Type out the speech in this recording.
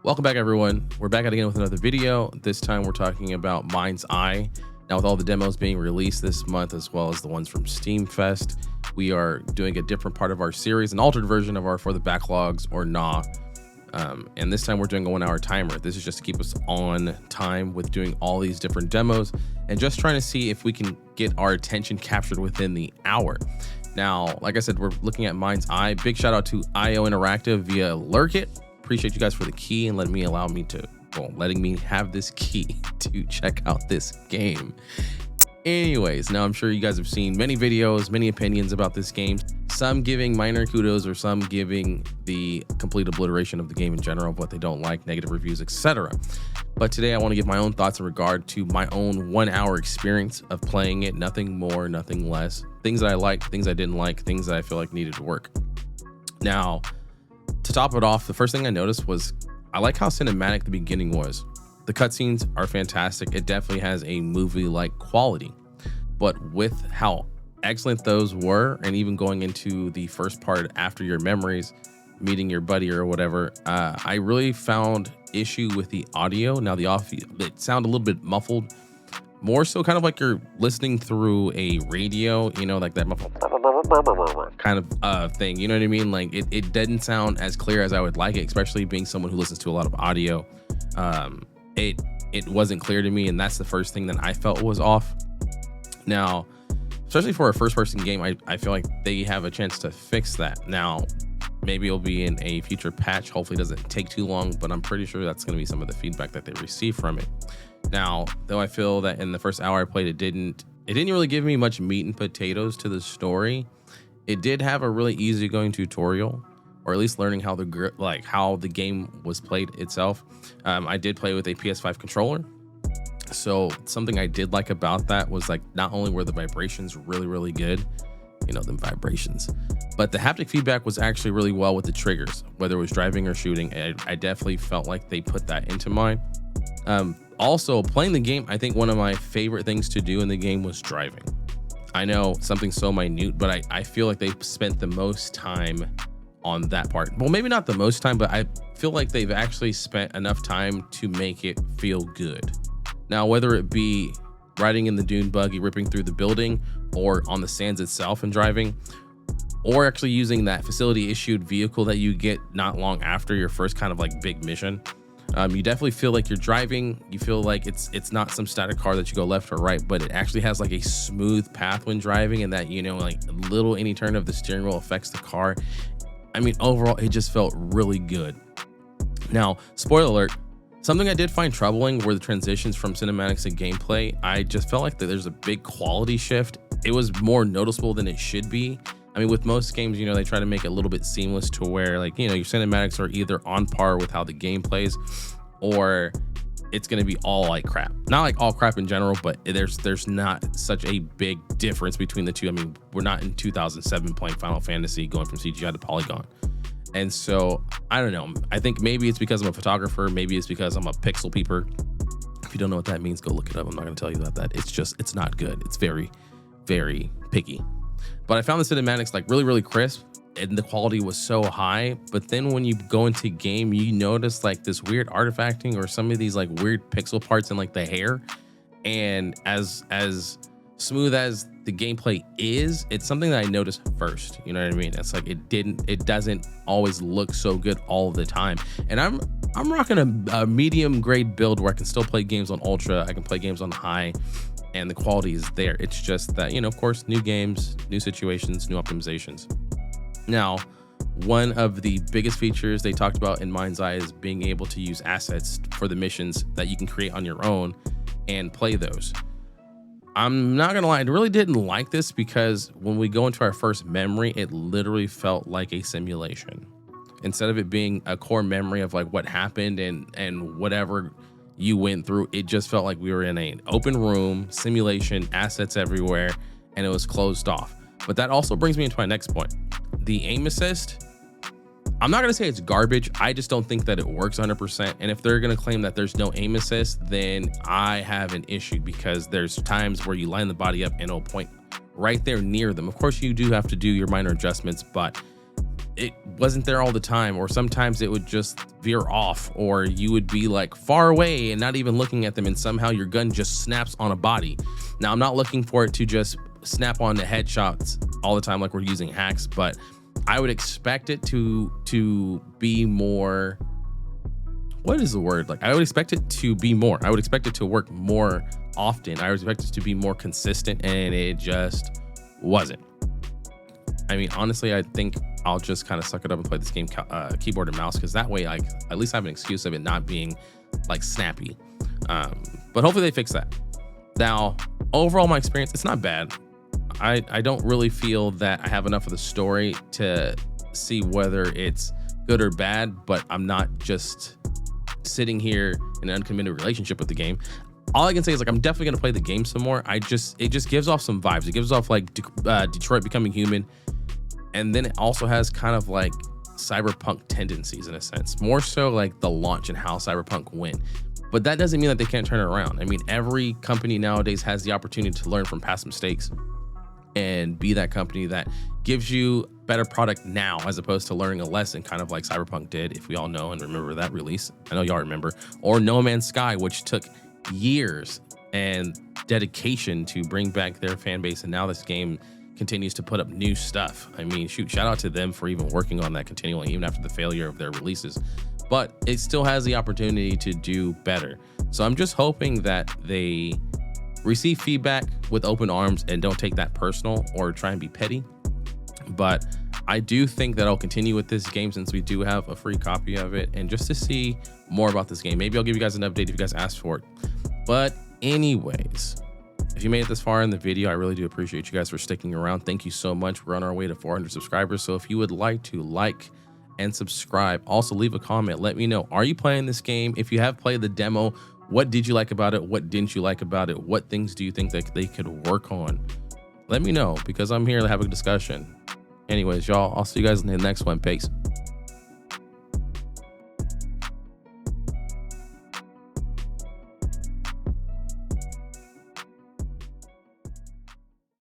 Welcome back, everyone. We're back at it again with another video. This time we're talking about Mindseye. Now, with all the demos being released this month, as well as the ones from Steam Fest, we are doing a different part of our series, an altered version of our For the Backlogs or Nah. And this time we're doing a 1 hour timer. This is just to keep us on time with doing all these different demos and just trying to see if we can get our attention captured within the hour. Now, like I said, we're looking at Mindseye. Big shout out to IO Interactive via LURKIT. Appreciate you guys for the key and letting me have this key to check out this game. Anyways, now I'm sure you guys have seen many videos, many opinions about this game, some giving minor kudos or some giving the complete obliteration of the game in general, what they don't like, negative reviews, etc. But today I want to give my own thoughts in regard to my own 1 hour experience of playing it. Nothing more, nothing less. Things that I liked, things I didn't like, things that I feel like needed to work. Now, to top it off, the first thing I noticed was I like how cinematic the beginning was. The cutscenes are fantastic. It definitely has a movie-like quality. But with how excellent those were, and even going into the first part after your memories, meeting your buddy or whatever, I really found issue with the audio. Now, it sounded a little bit muffled, more so kind of like you're listening through a radio, you know, like that muffled kind of thing, you know what I mean? Like it didn't sound as clear as I would like it, especially being someone who listens to a lot of audio. It wasn't clear to me, and that's the first thing that I felt was off. Now, especially for a first-person game, I feel like they have a chance to fix that. Now, maybe it'll be in a future patch. Hopefully it doesn't take too long, but I'm pretty sure that's going to be some of the feedback that they receive from it. Now, though I feel that in the first hour I played, it didn't really give me much meat and potatoes to the story. It did have a really easygoing tutorial, or at least learning how the game was played itself. I did play with a PS5 controller. So something I did like about that was, like, not only were the vibrations really, really good, you know, them vibrations, but the haptic feedback was actually really well with the triggers, whether it was driving or shooting. I definitely felt like they put that into mine. Also, playing the game, I think one of my favorite things to do in the game was driving. I know something so minute, but I feel like they spent the most time on that part. Well, maybe not the most time, but I feel like they've actually spent enough time to make it feel good. Now, whether it be riding in the dune buggy, ripping through the building, or on the sands itself and driving, or actually using that facility issued vehicle that you get not long after your first kind of like big mission. You definitely feel like you're driving. You feel like it's not some static car that you go left or right, but it actually has like a smooth path when driving, and that, you know, like any turn of the steering wheel affects the car. I mean, overall, it just felt really good. Now, spoiler alert, something I did find troubling were the transitions from cinematics to gameplay. I just felt like that there's a big quality shift. It was more noticeable than it should be. I mean, with most games, you know, they try to make it a little bit seamless to where, like, you know, your cinematics are either on par with how the game plays, or it's going to be all like crap. Not like all crap in general, but there's not such a big difference between the two. I mean, we're not in 2007 playing Final Fantasy going from CGI to polygon. And so, I don't know. I think maybe it's because I'm a photographer. Maybe it's because I'm a pixel peeper. If you don't know what that means, go look it up. I'm not going to tell you about that. It's not good. It's very, very picky. But I found the cinematics like really, really crisp, and the quality was so high. But then when you go into game, you notice like this weird artifacting or some of these like weird pixel parts in like the hair. And as smooth as the gameplay is, it's something that I noticed first. You know what I mean? It's like it doesn't always look so good all the time. And I'm rocking a medium grade build where I can still play games on ultra. I can play games on high, and the quality is there. It's just that, you know, of course, new games, new situations, new optimizations. Now, one of the biggest features they talked about in Mindseye is being able to use assets for the missions that you can create on your own and play those. I'm not gonna lie, I really didn't like this because when we go into our first memory, it literally felt like a simulation. Instead of it being a core memory of like what happened and whatever you went through, it just felt like we were in an open room, simulation, assets everywhere, and it was closed off. But that also brings me into my next point. The aim assist, I'm not gonna say it's garbage. I just don't think that it works 100%. And if they're gonna claim that there's no aim assist, then I have an issue, because there's times where you line the body up and it'll point right there near them. Of course, you do have to do your minor adjustments, but it wasn't there all the time, or sometimes it would just veer off, or you would be like far away and not even looking at them, and somehow your gun just snaps on a body. Now, I'm not looking for it to just snap on the headshots all the time like we're using hacks, but I would expect it to be more, what is the word? Like, I would expect it to be more. I would expect it to work more often. I would expect it to be more consistent, and it just wasn't. I mean, honestly, I think I'll just kind of suck it up and play this game keyboard and mouse, because that way, like, at least I have an excuse of it not being like snappy. But hopefully they fix that. Now, overall, my experience, it's not bad. I don't really feel that I have enough of the story to see whether it's good or bad, but I'm not just sitting here in an uncommitted relationship with the game. All I can say is, like, I'm definitely gonna play the game some more. It just gives off some vibes. It gives off like Detroit Becoming Human, and then it also has kind of like cyberpunk tendencies in a sense, more so like the launch and how cyberpunk went. But that doesn't mean that they can't turn it around. I mean, every company nowadays has the opportunity to learn from past mistakes and be that company that gives you better product now, as opposed to learning a lesson, kind of like Cyberpunk did, if we all know and remember that release. I know y'all remember. Or No Man's Sky, which took years and dedication to bring back their fan base, and now this game continues to put up new stuff. I mean, shoot, shout out to them for even working on that continually, even after the failure of their releases. But it still has the opportunity to do better. So I'm just hoping that they receive feedback with open arms and don't take that personal or try and be petty. But I do think that I'll continue with this game, since we do have a free copy of it, and just to see more about this game. Maybe I'll give you guys an update if you guys ask for it. But anyways, if you made it this far in the video, I really do appreciate you guys for sticking around. Thank you so much. We're on our way to 400 subscribers. So if you would like to like and subscribe, also leave a comment. Let me know, are you playing this game? If you have played the demo, what did you like about it? What didn't you like about it? What things do you think that they could work on? Let me know, because I'm here to have a discussion. Anyways, y'all, I'll see you guys in the next one. Peace.